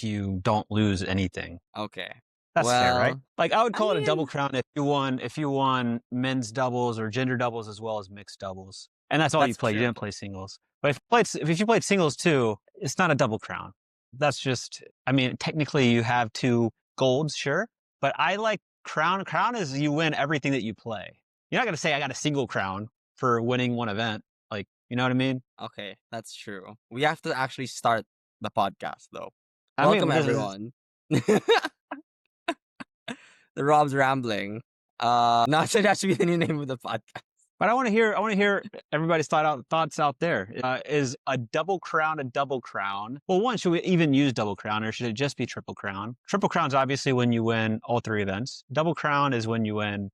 you don't lose anything. Okay. That's fair, right? Well, Like I would I call it a double mean, crown if you won men's doubles or gender doubles as well as mixed doubles. And that's all you that's played. You true. didn't play singles. But if you played singles too, it's not a double crown. That's just, I mean, technically you have 2 golds, sure. But I like crown. Crown is you win everything that you play. You're not going to say I got a single crown for winning one event. Like, you know what I mean? Okay, that's true. We have to actually start the podcast though. I Welcome mean, this is, everyone. The Rob's rambling. No, so that should be the new name of the podcast. but I want to hear everybody's thoughts out there. Is a double crown a double crown? Well, one, should we even use double crown, or should it just be triple crown? Triple crown is obviously when you win all 3 events. Double crown is when you win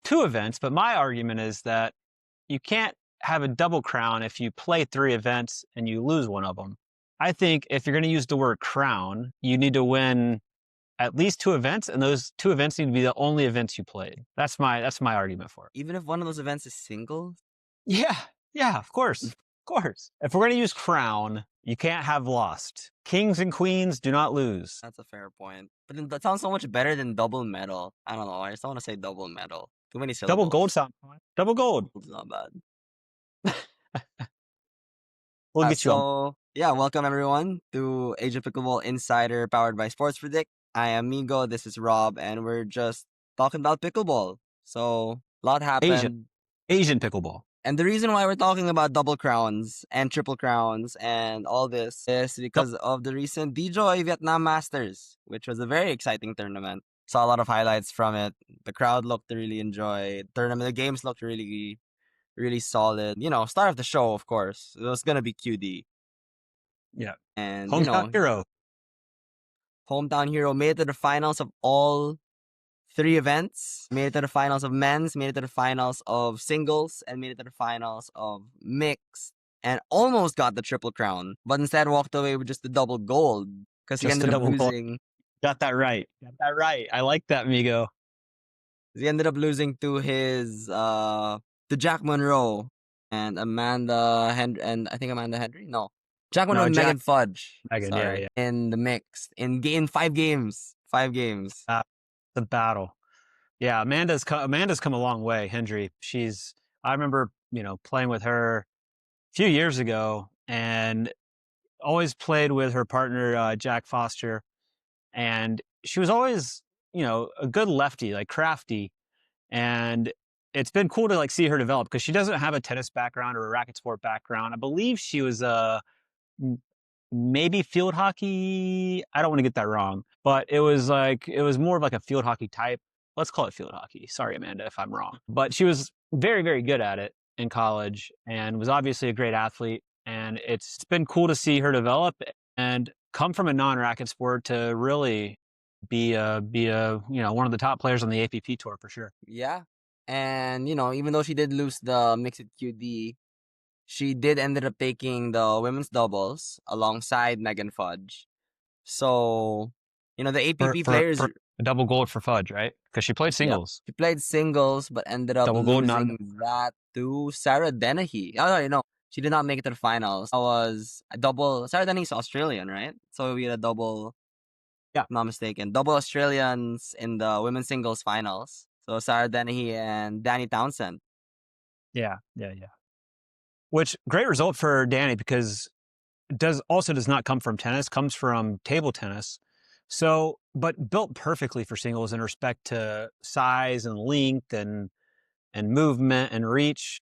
2 events. But my argument is that you can't have a double crown if you play 3 events and you lose one of them. I think if you're going to use the word crown, you need to win at least 2 events, and those 2 events need to be the only events you played. That's my argument for it. Even if one of those events is singles? Yeah, of course. If we're going to use crown, you can't have lost. Kings and queens do not lose. That's a fair point. But then that sounds so much better than double medal. I don't know. I just don't want to say double medal. Too many syllables. Double gold sound fine. Double gold. It's not bad. We'll get you on. Yeah, welcome everyone to Asia Pickleball Insider powered by Sports Predict. I am Migo, this is Rob, and we're just talking about pickleball. So, a lot happened. Asian pickleball. And the reason why we're talking about double crowns and triple crowns and all this is because of the recent DJO Vietnam Masters, which was a very exciting tournament. Saw a lot of highlights from it. The crowd looked to really enjoy it. The games looked really, really solid. You know, star of the show, of course. It was going to be QD. Yeah. And, Hometown hero. Hometown hero made it to the finals of all 3 events. Made it to the finals of men's, made it to the finals of singles, and made it to the finals of mixed. And almost got the triple crown, but instead walked away with just the double gold because he ended up losing. Got that right. I like that, Migo. He ended up losing to his to Jack Monroe and Amanda Henry, No, Jack Monroe and Megan Fudge. Yeah. In the mixed in 5 games. 5 games. The battle. Yeah, Amanda's come a long way. Hendry. I remember playing with her a few years ago, and always played with her partner Jack Foster, and she was always a good lefty, like crafty, and it's been cool to see her develop because she doesn't have a tennis background or a racket sport background. I believe she was maybe field hockey. I don't want to get that wrong, but it was more of like a field hockey type. Let's call it field hockey. Sorry, Amanda, if I'm wrong. But she was very, very good at it in college and was obviously a great athlete. And it's been cool to see her develop and come from a non-racket sport to really be a one of the top players on the APP tour for sure. Yeah. And even though she did lose the mixed QD, she did ended up taking the women's doubles alongside Megan Fudge. So, the APP players... For a double gold for Fudge, right? Because she played singles. Yep. She played singles, but ended up losing that to Sarah Dennehy. Oh, no, she did not make it to the finals. That was a double... Sarah Dennehy's Australian, right? So we had a double... Yeah. If I'm not mistaken. Double Australians in the women's singles finals. So Sarah Dennehy and Danny Townsend. Yeah. Which great result for Danny because does not come from tennis, comes from table tennis. So, but built perfectly for singles in respect to size and length and movement and reach.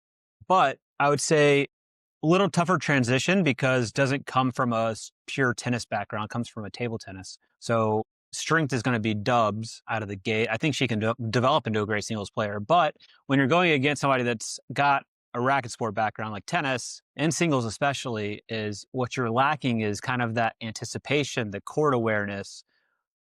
But I would say a little tougher transition because doesn't come from a pure tennis background, comes from a table tennis. So strength is going to be dubs out of the gate. I think she can develop into a great singles player. But when you're going against somebody that's got a racket sport background like tennis and singles especially, is what you're lacking is kind of that anticipation, the court awareness,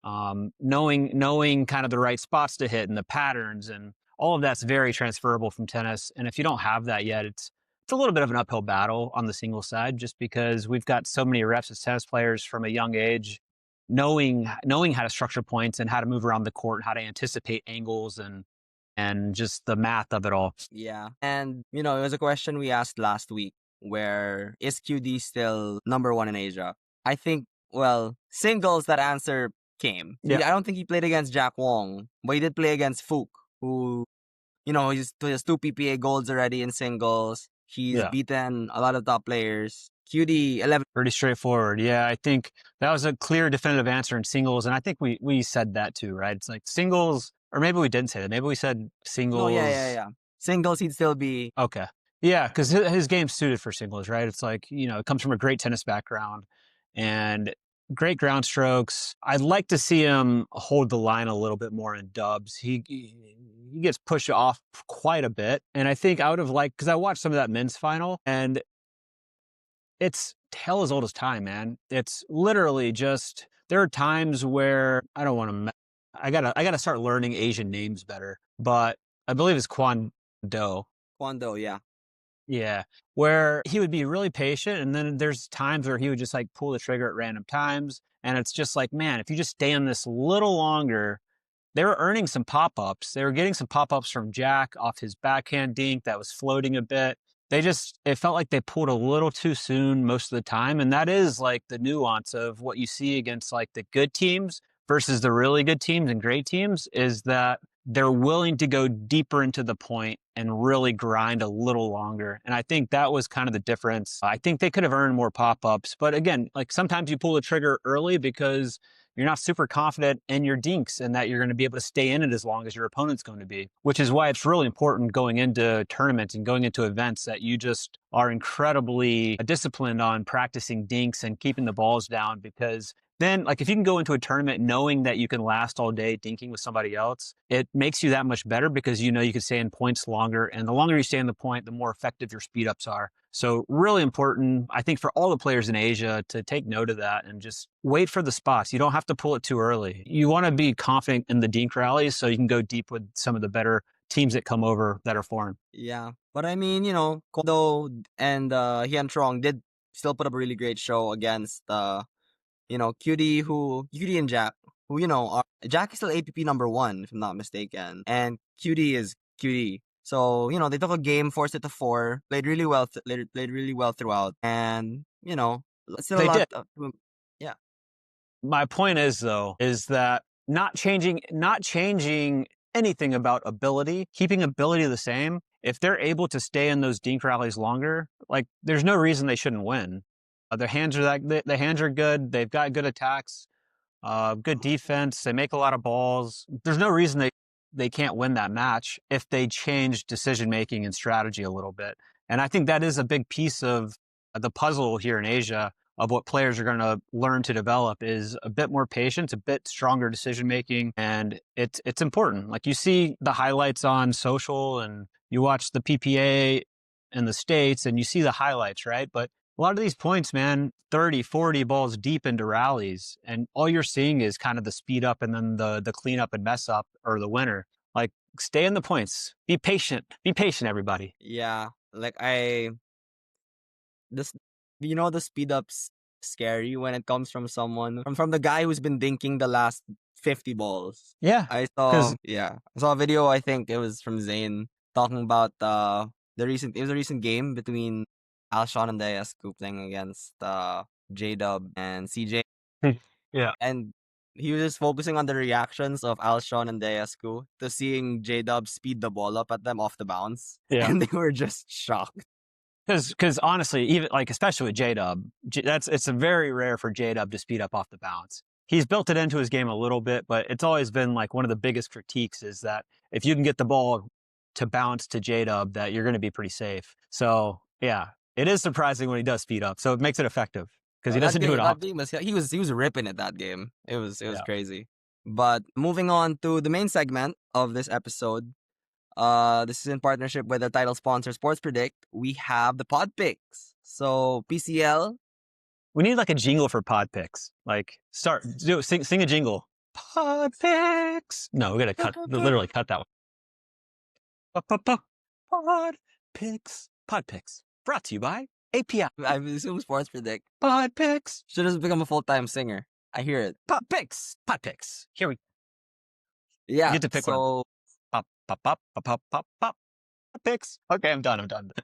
knowing kind of the right spots to hit and the patterns, and all of that's very transferable from tennis. And if you don't have that yet, it's a little bit of an uphill battle on the singles side, just because we've got so many reps as tennis players from a young age, knowing how to structure points and how to move around the court, how to anticipate angles and just the math of it all. Yeah. And, it was a question we asked last week, where is QD still number 1 in Asia? I think well, singles, that answer came. Yeah. I don't think he played against Jack Wong, but he did play against Fook, who, he has 2 PPA golds already in singles. He's Yeah. beaten a lot of top players. QD 11. Pretty straightforward. Yeah, I think that was a clear, definitive answer in singles, and I think we said that too, right? It's like singles, or maybe we didn't say that. Maybe we said No, singles. yeah. Singles, he'd still be. Okay. Yeah, because his game's suited for singles, right? It's like, it comes from a great tennis background and great ground strokes. I'd like to see him hold the line a little bit more in dubs. He gets pushed off quite a bit. And I think I would have liked, because I watched some of that men's final, and it's tale as old as time, man. It's literally just, there are times where I don't want to, I gotta start learning Asian names better, but I believe it's Kwon Do. Kwando, yeah. Yeah, where he would be really patient, and then there's times where he would just like pull the trigger at random times, and it's just like, man, if you just stay on this a little longer. They were earning some pop-ups. They were getting some pop-ups from Jack off his backhand dink that was floating a bit. It felt like they pulled a little too soon most of the time. And that is like the nuance of what you see against like the good teams versus the really good teams and great teams, is that they're willing to go deeper into the point and really grind a little longer. And I think that was kind of the difference. I think they could have earned more pop-ups. But again, like sometimes you pull the trigger early because you're not super confident in your dinks and that you're going to be able to stay in it as long as your opponent's going to be, which is why it's really important going into tournaments and going into events that you just are incredibly disciplined on practicing dinks and keeping the balls down. Because then, like, if you can go into a tournament knowing that you can last all day dinking with somebody else, it makes you that much better because you can stay in points longer. And the longer you stay in the point, the more effective your speed ups are. So really important, I think, for all the players in Asia to take note of that and just wait for the spots. You don't have to pull it too early. You want to be confident in the dink rallies so you can go deep with some of the better teams that come over that are foreign. Yeah. But I mean, Kondo and Hian Trong did still put up a really great show against QD and Jack, who, Jack is still APP #1, if I'm not mistaken. And QD is QD. So, they took a game, forced it to 4, played really well, played really well throughout. And, still a They lot did. yeah. My point is, though, is that not changing anything about ability, keeping ability the same. If they're able to stay in those dink rallies longer, like, there's no reason they shouldn't win. Their hands are the hands are good. They've got good attacks, good defense. They make a lot of balls. There's no reason they can't win that match if they change decision making and strategy a little bit. And I think that is a big piece of the puzzle here in Asia of what players are going to learn to develop, is a bit more patience, a bit stronger decision making, and it's important. Like, you see the highlights on social, and you watch the PPA in the States, and you see the highlights, right? But a lot of these points, man, 30, 40 balls deep into rallies, and all you're seeing is kind of the speed up and then the cleanup and mess up or the winner. Like, stay in the points. Be patient. Be patient, everybody. Yeah. Like, this, the speed up's scary when it comes from someone, from the guy who's been dinking the last 50 balls. Yeah. I Because saw a video, I think it was from Zane, talking about it was a recent game between Alshon and Diasco playing against J-Dub and CJ. yeah. And he was just focusing on the reactions of Alshon and Diasco to seeing J-Dub speed the ball up at them off the bounce. Yeah. And they were just shocked. Because honestly, even like, especially with J-Dub, it's a very rare for J-Dub to speed up off the bounce. He's built it into his game a little bit, but it's always been like one of the biggest critiques is that if you can get the ball to bounce to J-Dub, that you're going to be pretty safe. So yeah, it is surprising when he does speed up. So it makes it effective because he That doesn't do game, it that often. game he was ripping it that game. It was Yeah. crazy. But moving on to the main segment of this episode, this is in partnership with our title sponsor, Sports Predict. We have the pod picks. So PCL. We need like a jingle for pod picks. Like, sing a jingle. Pod picks. No, we gotta literally cut that one. Pod picks. Pod picks. Brought to you by API. I assume Sports Predict. Pod picks. Should have become a full-time singer. I hear it. Pod picks. Pod picks. Here we Yeah. get to pick one. So Pop, pop, pop, pop, pop, pop, pop. Picks. Okay, I'm done.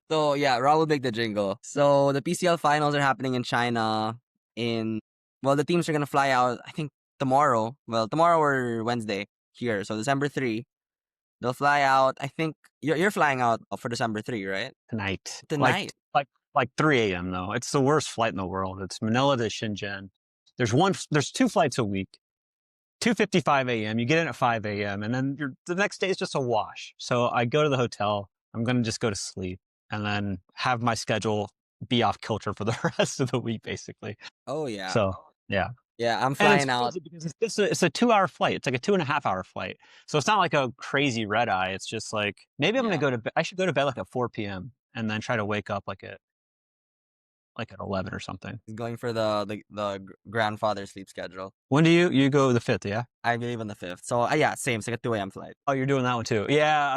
yeah, Raul will make the jingle. So the PCL finals are happening in China in Well, the teams are gonna fly out, I think, tomorrow. Well, tomorrow or Wednesday here. So December 3, they'll fly out. I think you're flying out for December 3, right? Tonight. Tonight. Like 3 a.m. though. It's the worst flight in the world. It's Manila to Shenzhen. There's 2 flights a week. 2:55 a.m. You get in at 5 a.m. and then the next day is just a wash. So I go to the hotel. I'm gonna just go to sleep and then have my schedule be off kilter for the rest of the week, basically. Oh yeah. So yeah. Yeah, I'm And it's flying out. crazy because it's a 2-hour flight. It's like a 2.5-hour flight. So it's not like a crazy red eye. It's just like maybe I'm gonna go to bed. I should go to bed like at 4 p.m. and then try to wake up like at 11 or something. He's going for the grandfather sleep schedule. When do you go the 5th? Yeah. I believe on the 5th. So yeah, same. It's like a 2 a.m. flight. Oh, you're doing that one too. Yeah,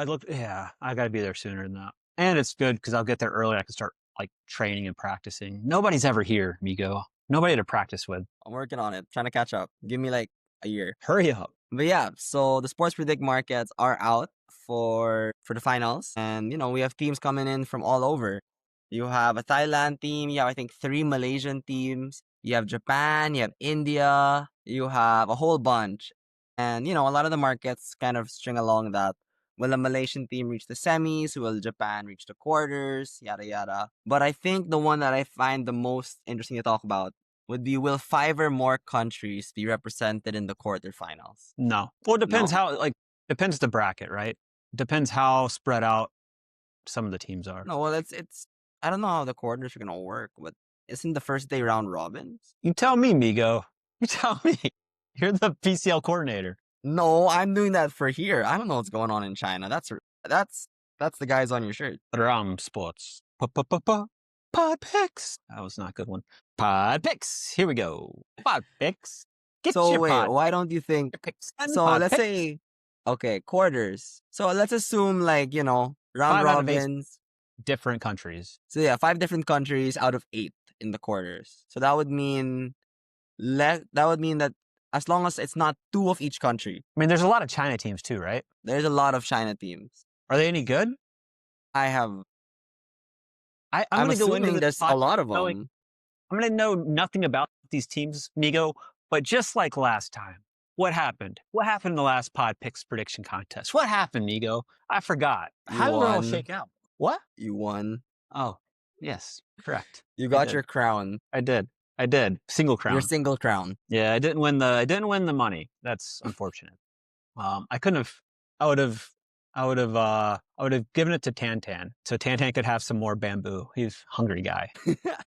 I got to be there sooner than that. And it's good because I'll get there early. I can start like training and practicing. Nobody's ever here, Migo. Nobody to practice with. I'm working on it, trying to catch up. Give me like a year. Hurry up. But yeah, so the sports predict markets are out for the finals, and we have teams coming in from all over. You have a Thailand team. You have, I think, 3 Malaysian teams. You have Japan. You have India. You have a whole bunch, and a lot of the markets kind of string along that. Will a Malaysian team reach the semis? Will Japan reach the quarters? Yada yada. But I think the one that I find the most interesting to talk about would be, will 5 or more countries be represented in the quarterfinals? No. Well, it depends No? depends the bracket, right? Depends how spread out some of the teams are. No, well, it's I don't know how the quarters are gonna work, but isn't the first day round robins? You tell me, Migo. You tell me. You're the PCL coordinator. No, I'm doing that for here. I don't know what's going on in China. That's the guys on your shirt. Around sports. Pod picks. That was not a good one. Pod picks. Here we go. Pod picks. Get So your wait, pod why don't you think? picks. And So pod let's picks. say, okay, quarters. So let's assume round 5 out of 8 robins. different countries. So yeah, 5 different countries out of 8 in the quarters. So that would mean that as long as it's not 2 of each country, I mean, there's a lot of China teams too, right? there's a lot of China teams. Are they any good? I'm I'm going to go into assuming this there's a lot of knowing them. I'm going to know nothing about these teams, Migo, but just like last time, what happened? What happened in the last pod picks prediction contest? What happened, Migo? I forgot. You How did it all won. shake out? What? You won. Oh, yes, correct. You got did. your crown. I did. Single crown. Your single crown. Yeah, I didn't win the money. That's unfortunate. I couldn't have. I would have given it to Tantan, so Tantan could have some more bamboo. He's a hungry guy.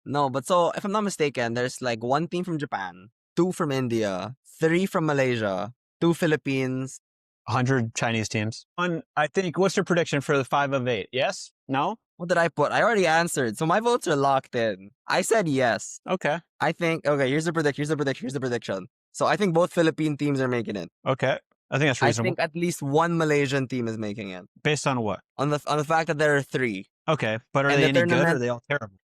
No, but so if I'm not mistaken, there's like 1 team from Japan, 2 from India, 3 from Malaysia, 2 Philippines. 100 Chinese teams. I think. What's your prediction for the 5 of 8? Yes? No? What did I put? I already answered, so my votes are locked in. I said yes. Okay. I think, okay, here's the prediction. So I think both Philippine teams are making it. Okay. I think that's I reasonable. think at least 1 Malaysian team is making it. Based on what? On the fact that there are 3. Okay, but are And they the any good or are tournament- they all terrible?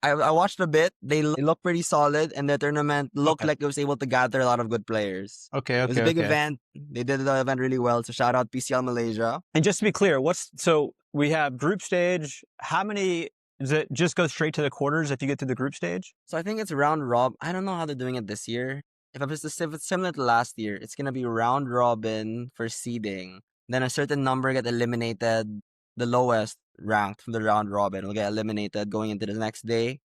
I watched a bit. They look pretty solid, and the tournament looked Okay. like it was able to gather a lot of good players. Okay. It was a big event. They did the event really well. So shout out PCL Malaysia. And just to be clear, so we have group stage. How many? Does it just go straight to the quarters if you get to the group stage? So I think it's round robin. I don't know how they're doing it this year. If it's similar to last year, it's gonna be round robin for seeding. Then a certain number get eliminated. The lowest ranked from the round robin will get eliminated going into the next day,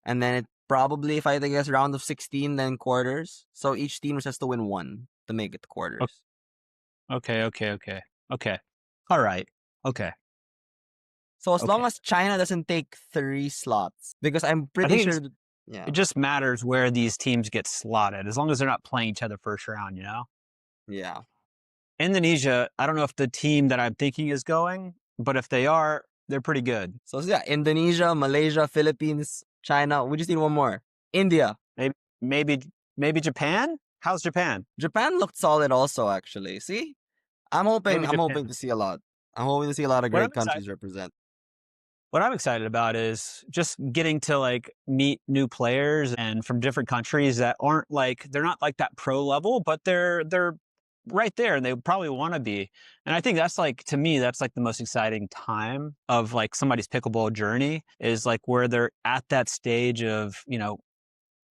and then it probably, if I think it's round of 16, then quarters. So each team just has to win 1 to make it to quarters. Okay. All right. Okay. So as long Okay. as China doesn't take 3 slots, because I'm pretty think sure. it's- Yeah. It just matters where these teams get slotted, as long as they're not playing each other first round. Yeah. Indonesia. I don't know if the team that I'm thinking is going, but if they are, they're pretty good. So yeah, Indonesia, Malaysia, Philippines, China. We just need 1 more. India. Maybe Japan. How's Japan? Japan looked solid also, actually. See? I'm hoping Maybe Japan. to see a lot. I'm hoping to see a lot of What great I'm excited- countries represent. What I'm excited about is just getting to meet new players and from different countries that aren't they're not like that pro level, but they're right there and they probably want to be. And I think that's to me, that's the most exciting time of somebody's pickleball journey is where they're at that stage of,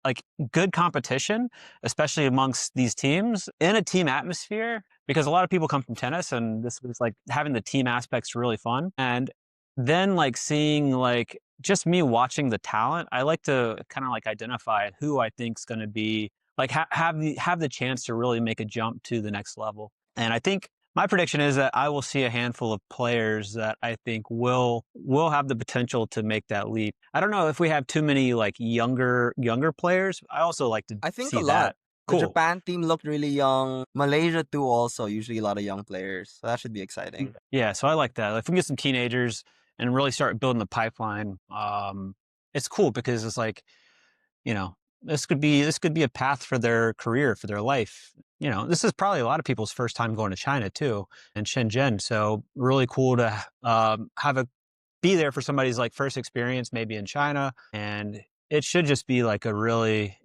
like good competition, especially amongst these teams in a team atmosphere, because a lot of people come from tennis and this was like having the team aspects really fun. And then like seeing like just me watching the talent, I like to kind of like identify who I think is going to be like have the chance to really make a jump to the next level. And I think my prediction is that I will see a handful of players that I think will have the potential to make that leap. I don't know if we have too many like younger players. I also like to I think a see lot. that. The Cool. Japan team looked really young. Malaysia too also, usually a lot of young players. So that should be exciting. Yeah, so I like that. If we can get some teenagers and really start building the pipeline, it's cool because it's like, you know, this could be a path for their career, for their life. You know, this is probably a lot of people's first time going to China too, and Shenzhen. So really cool to be there for somebody's like first experience, maybe in China, and it should just be like a really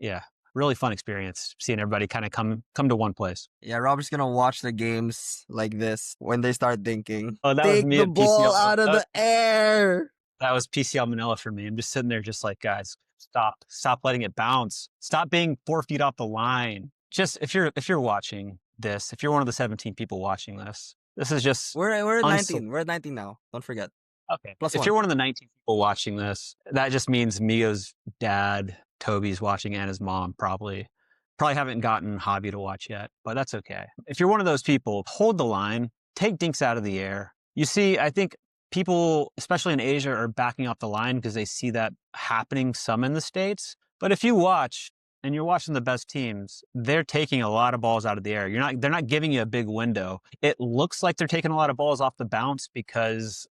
fun experience seeing everybody kind of come to one place. Yeah, Robert's gonna watch the games like this when they start thinking, Oh, that was take me the at ball PCL. out of the air. That was PCL Manila for me. I'm just sitting there, just like, guys, stop letting it bounce. Stop being 4 feet off the line. Just if you're watching this, if you're one of the 17 people watching this, this is just We're at unsol- 19. We're at 19 now. Don't forget. okay. Plus If one. you're one of the 19 people watching this, that just means Mio's dad, Toby's watching, and his mom probably haven't gotten Hobby to watch yet, but that's okay. If you're one of those people, hold the line, take dinks out of the air. You see, I think people, especially in Asia, are backing off the line because they see that happening some in the States. But if you watch and you're watching the best teams, they're taking a lot of balls out of the air. They're not giving you a big window. It looks like they're taking a lot of balls off the bounce because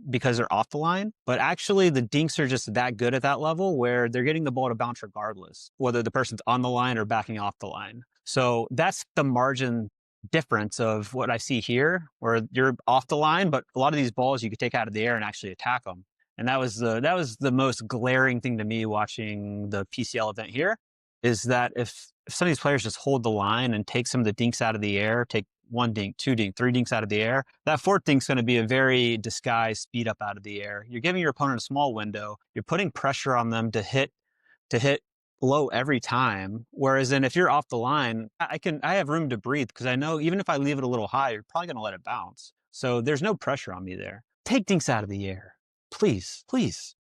they're off the line, but actually the dinks are just that good at that level where they're getting the ball to bounce regardless, whether the person's on the line or backing off the line. So that's the margin difference of what I see here, where you're off the line, but a lot of these balls you could take out of the air and actually attack them. And that was the most glaring thing to me watching the PCL event here, is that if some of these players just hold the line and take some of the dinks out of the air, take one dink, two dink, three dinks out of the air, that fourth dink's going to be a very disguised speed up out of the air. You're giving your opponent a small window. You're putting pressure on them to hit low every time. Whereas then if you're off the line, I have room to breathe because I know even if I leave it a little high, you're probably going to let it bounce. So there's no pressure on me there. Take dinks out of the air, please.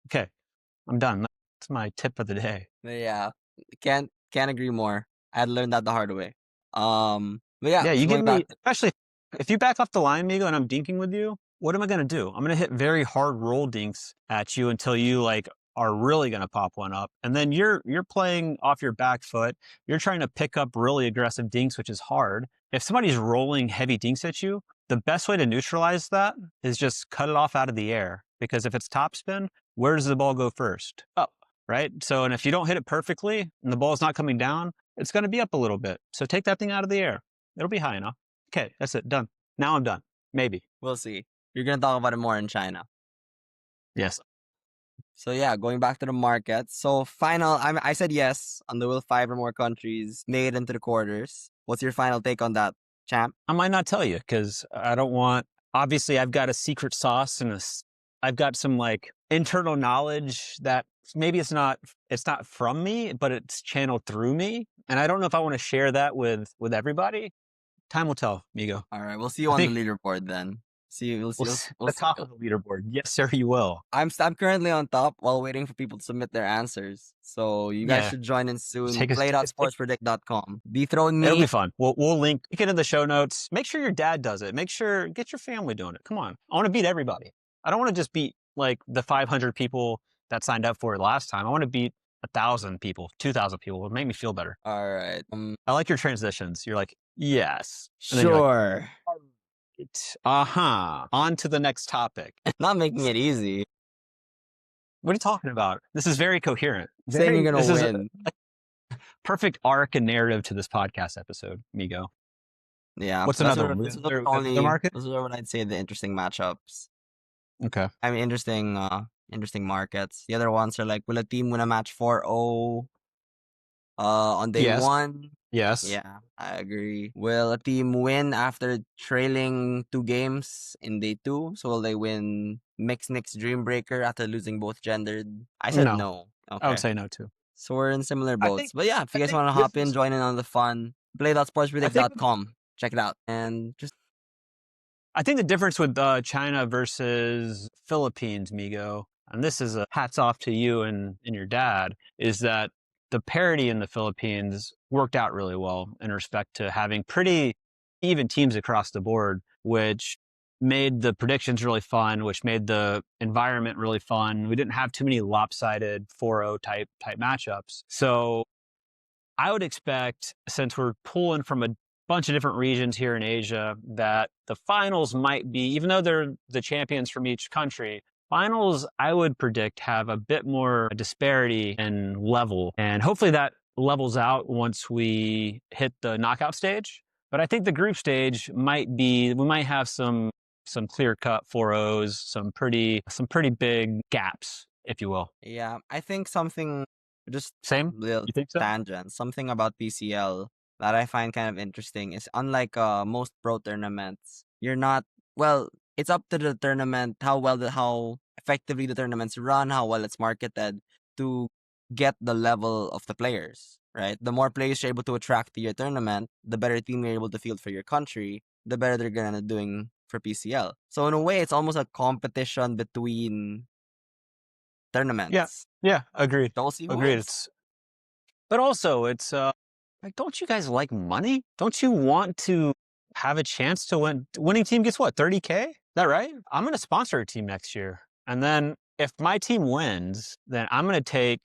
Okay, I'm done. That's my tip of the day. Yeah, can't agree more. I had learned that the hard way. But yeah, You give going me, back. especially if you back off the line, Migo, and I'm dinking with you, what am I going to do? I'm going to hit very hard roll dinks at you until you like are really going to pop one up. And then you're playing off your back foot. You're trying to pick up really aggressive dinks, which is hard. If somebody's rolling heavy dinks at you, the best way to neutralize that is just cut it off out of the air. Because if it's topspin, where does the ball go first? Up, right? So, and if you don't hit it perfectly and the ball's not coming down, it's going to be up a little bit. So take that thing out of the air. It'll be high enough. Okay, that's it. Done. Now I'm done. Maybe. We'll see. You're gonna talk about it more in China. Yes. So yeah, going back to the market. So final, I said yes on the will 5 or more countries made into the quarters. What's your final take on that, champ? I might not tell you because I don't want. Obviously, I've got a secret sauce and I've got some like internal knowledge that maybe it's not from me, but it's channeled through me, and I don't know if I want to share that with everybody. Time will tell, Migo. All right, we'll see you I on the think leaderboard then. See, we'll see. the top of the leaderboard. Yes, sir, you will. I'm currently on top while waiting for people to submit their answers. So you guys Yeah. should join in soon. Take us- Play.sportspredict.com. Dethrone It'll me. be fun. We'll link it in the show notes. Make sure your dad does it. Get your family doing it. Come on. I want to beat everybody. I don't want to just beat like the 500 people that signed up for it last time. I want to beat 1,000 people, 2,000 people. It would make me feel better. All right. I like your transitions. You're like, yes. And then you're like, Sure. on to the next topic. Not making it easy. What are you talking about? This is very coherent. Saying you're This gonna is win. a perfect arc and narrative to this podcast episode, Migo. Yeah. What's those another are- one? those are The market? Those are what I'd say the interesting matchups. Okay. I mean, interesting markets. The other ones are like, will a team win a match 4-0 on day Yes. 1? Yes. Yeah, I agree. Will a team win after trailing 2 games in day 2? So will they win Mixed Dream Breaker after losing both gendered? I said No. no. I Okay. would say no too. So we're in similar I boats. think But yeah, if I you guys think want to this hop in, is join in on the fun, I think play.sportspredict.com. Check it out. And just I think the difference with China versus Philippines, Migo, and this is a hats off to you and your dad, is that the parity in the Philippines worked out really well in respect to having pretty even teams across the board, which made the predictions really fun, which made the environment really fun. We didn't have too many lopsided 4-0 type matchups. So I would expect, since we're pulling from a bunch of different regions here in Asia, that the finals might be, even though they're the champions from each country, finals, I would predict, have a bit more disparity in level. And hopefully that levels out once we hit the knockout stage. But I think the group stage might be, we might have some clear cut 4-0s, some pretty big gaps, if you will. yeah, I think something just Same? little You think so? tangent, something about PCL that I find kind of interesting is unlike most pro tournaments, you're not well, it's up to the tournament how effectively the tournaments run, how well it's marketed to get the level of the players, right? The more players you're able to attract to your tournament, the better team you're able to field for your country, the better they're gonna doing for PCL. So in a way, it's almost a competition between Yeah. tournaments. Yeah. Agreed. So we'll see who Agreed. wins. It's But also, it's like, don't you guys like money? Don't you want to have a chance to win? Winning team gets what, 30K? Is that right? I'm going to sponsor a team next year. And then if my team wins, then I'm going to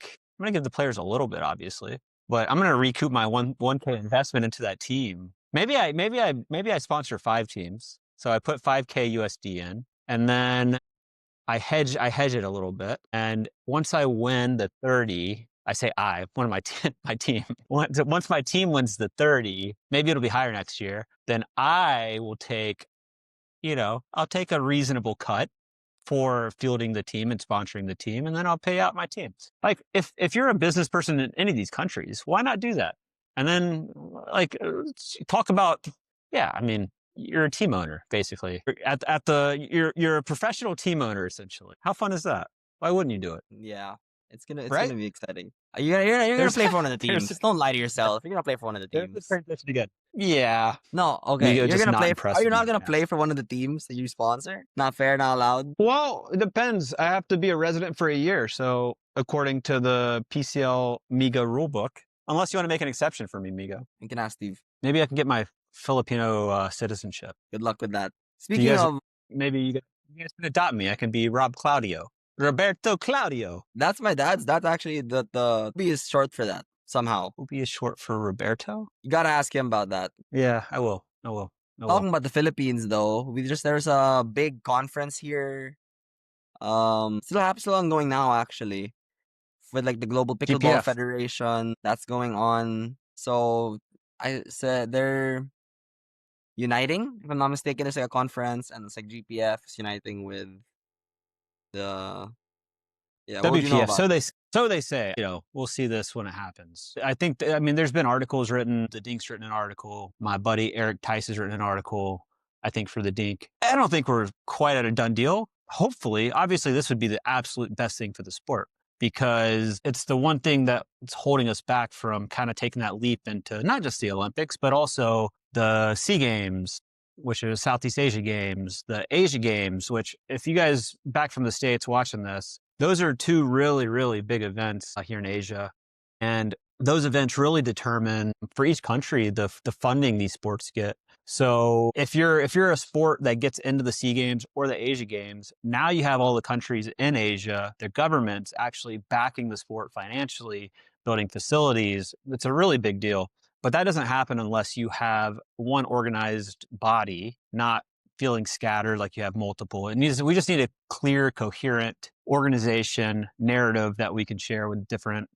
give the players a little bit, obviously, but I'm going to recoup my 1K investment into that team. Maybe I sponsor 5 teams. So I put 5K USD in, and then I hedge it a little bit. And once I win the 30, I say one of my team. Once my team wins the 30, maybe it'll be higher next year, then I will I'll take a reasonable cut for fielding the team and sponsoring the team, and then I'll pay out my teams. Like if you're a business person in any of these countries, why not do that? And then talk about, yeah, I mean, you're a team owner basically. You're a professional team owner essentially. How fun is that? Why wouldn't you do it? Yeah, it's Right? gonna be exciting. You're gonna There's play for one of the there's teams. Don't lie to yourself. You're gonna play for one of the there's the teams. transition again. Yeah, No, okay. Migo You're just gonna not play. Are impressed you with me not right gonna now. play for one of the teams that you sponsor? Not fair, not allowed. Well, it depends. I have to be a resident for a year. So according to the PCL Migo rulebook, unless you want to make an exception for me, Migo, You can ask Steve. maybe I can get my Filipino citizenship. Good luck with that. So you Speaking guys, of, maybe you guys can adopt me. I can be Roberto Claudio. that's my dad's. That's actually the B is short for that somehow. Ubi is short for Roberto. You gotta ask him about that. Yeah, I will. I will. I will. Talking about the Philippines though, there's a big conference here. Still ongoing now actually, with like the Global Pickleball GPF. Federation that's going on. So I said they're uniting, if I'm not mistaken. There's like a conference, and it's like GPF is uniting with the yeah. What would you know WPF. about? So they say. We'll see this when it happens. I mean, there's been articles written. The Dink's written an article. My buddy Eric Tice has written an article, I think, for the Dink. I don't think we're quite at a done deal. Hopefully, obviously, this would be the absolute best thing for the sport, because it's the one thing that's holding us back from kind of taking that leap into not just the Olympics, but also the SEA Games, which is Southeast Asia Games, the Asia Games, which, if you guys back from the States watching this, those are 2 really, really big events here in Asia. And those events really determine for each country the funding these sports get. So if you're a sport that gets into the SEA Games or the Asia Games, now you have all the countries in Asia, their governments actually backing the sport financially, building facilities. It's a really big deal. But that doesn't happen unless you have one organized body, not feeling scattered like you have multiple. We just need a clear, coherent organization narrative that we can share with different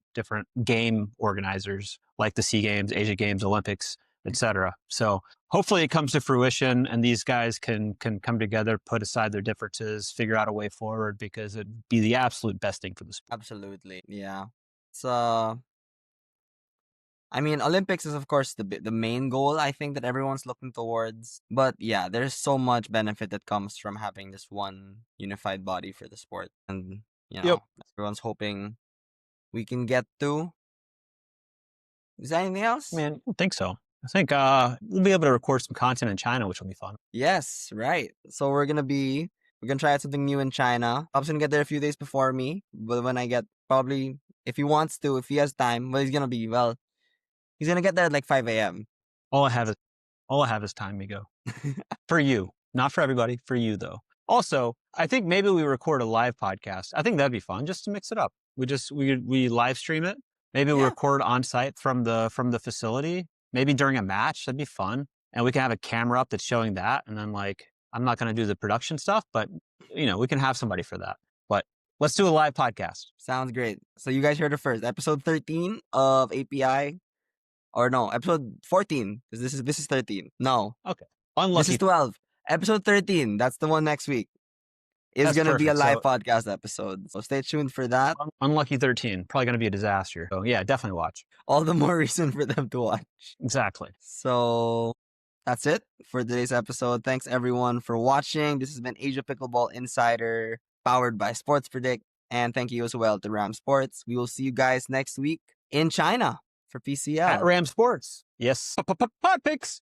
game organizers like the SEA Games, Asia Games, Olympics, etc. So hopefully it comes to fruition, and these guys can come together, put aside their differences, figure out a way forward, because it'd be the absolute best thing for the sport. Absolutely, yeah. It's I mean, Olympics is of course the main goal I think that everyone's looking towards. But yeah, there's so much benefit that comes from having this one unified body for the sport, and Yep. everyone's hoping we can get to. Is there anything else? I mean, I don't think so. I think we'll be able to record some content in China, which will be fun. Yes, right. So we're gonna try out something new in China. Bob's gonna get there a few days before me, but when I get probably if he wants to, if he has time, he's gonna get there at like 5 a.m. All I have is time, Migo. For you, not for everybody. For you, though. Also, I think maybe we record a live podcast. I think that'd be fun, just to mix it up. We live stream it. Maybe we Yeah. record on site from the facility. Maybe during a match, that'd be fun. And we can have a camera up that's showing that. And then like, I'm not going to do the production stuff, but we can have somebody for that. But let's do a live podcast. Sounds great. So you guys heard it first. Episode 13 of API. Or no, episode 14. Because this is 13. No. Okay. This Unlucky. is 12. Episode 13. That's the one next week. Is That's going to be a perfect. live podcast episode. So stay tuned for that. Unlucky 13. Probably going to be a disaster. So yeah, definitely watch. All the more reason for them to watch. Exactly. So that's it for today's episode. Thanks everyone for watching. This has been Asia Pickleball Insider, powered by Sports Predict. And thank you as well to Ram Sports. We will see you guys next week in China for PCL. At Ram Sports. Yes. Pot picks.